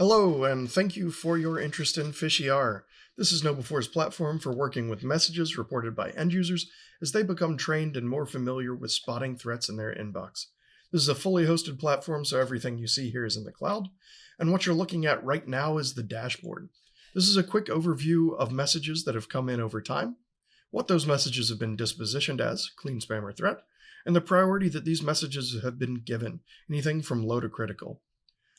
Hello, and thank you for your interest in PhishER. This is KnowBe4's platform for working with messages reported by end users as they become trained and more familiar with spotting threats in their inbox. This is a fully hosted platform, so everything you see here is in the cloud, and what you're looking at right now is the dashboard. This is a quick overview of messages that have come in over time, what those messages have been dispositioned as, clean spam or threat, and the priority that these messages have been given, anything from low to critical.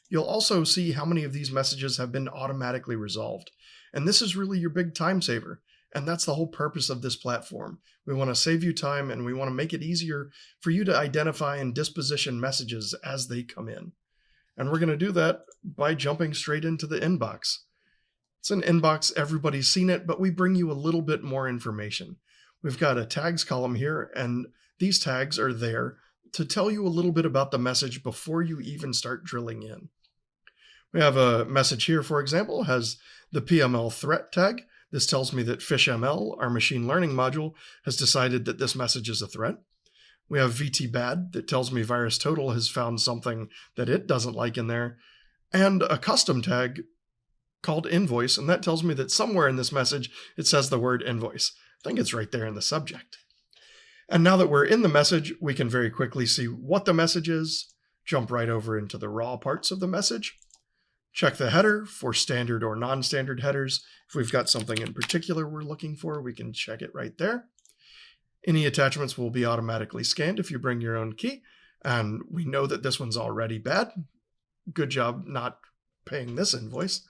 You'll also see how many of these messages have been automatically resolved. And this is really your big time saver. And that's the whole purpose of this platform. We want to save you time and we want to make it easier for you to identify and disposition messages as they come in. And we're going to do that by jumping straight into the inbox. It's an inbox, everybody's seen it, but we bring you a little bit more information. We've got a tags column here, and these tags are there to tell you a little bit about the message before you even start drilling in. We have a message here, for example, has the PML threat tag. This tells me that PhishML, our machine learning module, has decided that this message is a threat. We have VTBad that tells me VirusTotal has found something that it doesn't like in there, and a custom tag called invoice, and that tells me that somewhere in this message it says the word invoice. I think it's right there in the subject. And now that we're in the message, we can very quickly see what the message is, jump right over into the raw parts of the message, check the header for standard or non-standard headers. If we've got something in particular we're looking for, we can check it right there. Any attachments will be automatically scanned if you bring your own key, and we know that this one's already bad. Good job not paying this invoice.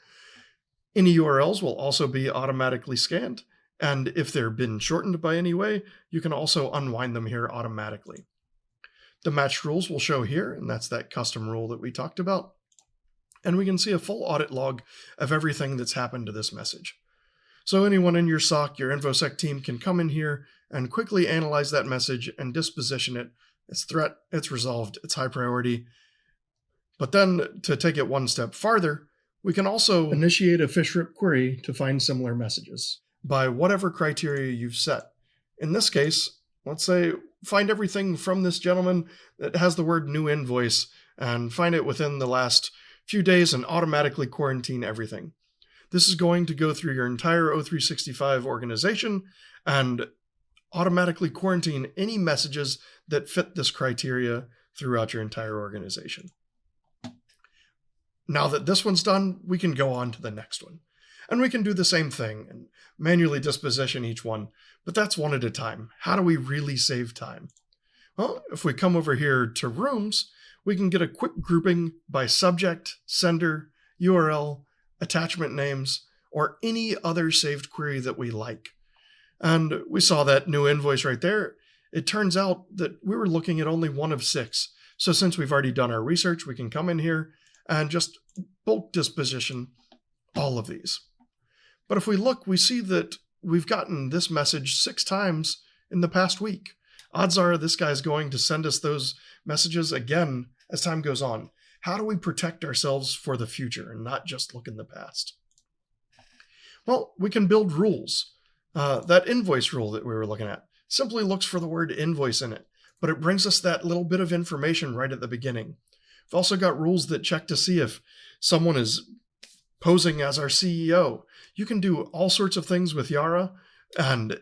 Any URLs will also be automatically scanned, and if they've been shortened by any way, you can also unwind them here automatically. The matched rules will show here, and that's that custom rule that we talked about. And we can see a full audit log of everything that's happened to this message. So anyone in your SOC, your InfoSec team, can come in here and quickly analyze that message and disposition it. It's threat, it's resolved, it's high priority. But then to take it one step farther, we can also initiate a PhishRip query to find similar messages by whatever criteria you've set. In this case, let's say find everything from this gentleman that has the word new invoice and find it within the last few days and automatically quarantine everything. This is going to go through your entire O365 organization and automatically quarantine any messages that fit this criteria throughout your entire organization. Now that this one's done, we can go on to the next one. And we can do the same thing and manually disposition each one, but that's one at a time. How do we really save time? Well, if we come over here to rooms, we can get a quick grouping by subject, sender, URL, attachment names, or any other saved query that we like. And we saw that new invoice right there. It turns out that we were looking at only one of 6. So since we've already done our research, we can come in here and just bulk disposition all of these. But if we look, we see that we've gotten this message 6 times in the past week. Odds are this guy's going to send us those messages again as time goes on. How do we protect ourselves for the future and not just look in the past? Well, we can build rules. That invoice rule that we were looking at simply looks for the word invoice in it, but it brings us that little bit of information right at the beginning. We've also got rules that check to see if someone is posing as our CEO. You can do all sorts of things with Yara, and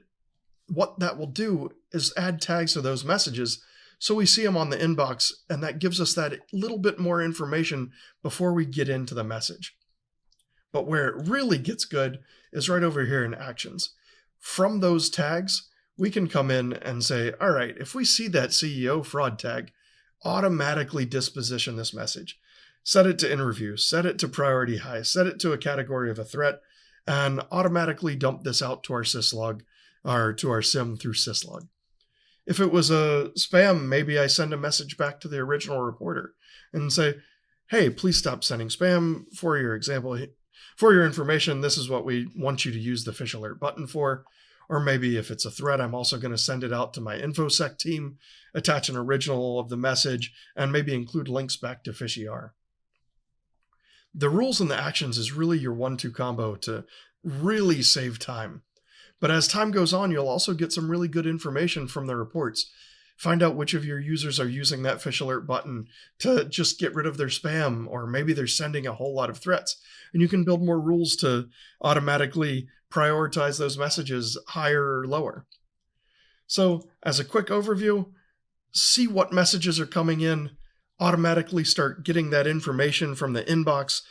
what that will do is add tags to those messages so we see them on the inbox, and that gives us that little bit more information before we get into the message. But where it really gets good is right over here in actions. From those tags, we can come in and say, all right, if we see that CEO fraud tag, automatically disposition this message. Set it to in review, set it to priority high, set it to a category of a threat, and automatically dump this out to our syslog, or to our SIM through syslog. If it was a spam, maybe I send a message back to the original reporter and say, hey, please stop sending spam. For your example, for your information, this is what we want you to use the Phish Alert button for. Or maybe if it's a threat, I'm also going to send it out to my InfoSec team, attach an original of the message, and maybe include links back to PhishER. The rules and the actions is really your 1-2 combo to really save time. But as time goes on, you'll also get some really good information from the reports. Find out which of your users are using that phish alert button to just get rid of their spam, or maybe they're sending a whole lot of threats. And you can build more rules to automatically prioritize those messages higher or lower. So as a quick overview, see what messages are coming in, automatically start getting that information from the inbox,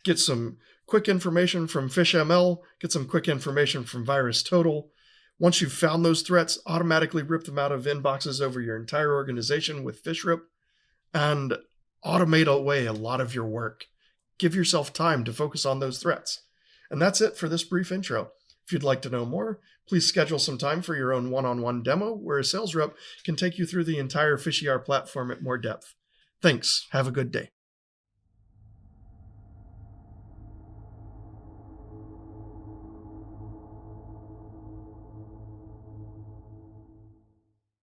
get some quick information from PhishML, get some quick information from VirusTotal. Once you've found those threats, automatically rip them out of inboxes over your entire organization with PhishRip, and automate away a lot of your work. Give yourself time to focus on those threats. And that's it for this brief intro. If you'd like to know more, please schedule some time for your own one-on-one demo where a sales rep can take you through the entire PhishER platform at more depth. Thanks. Have a good day.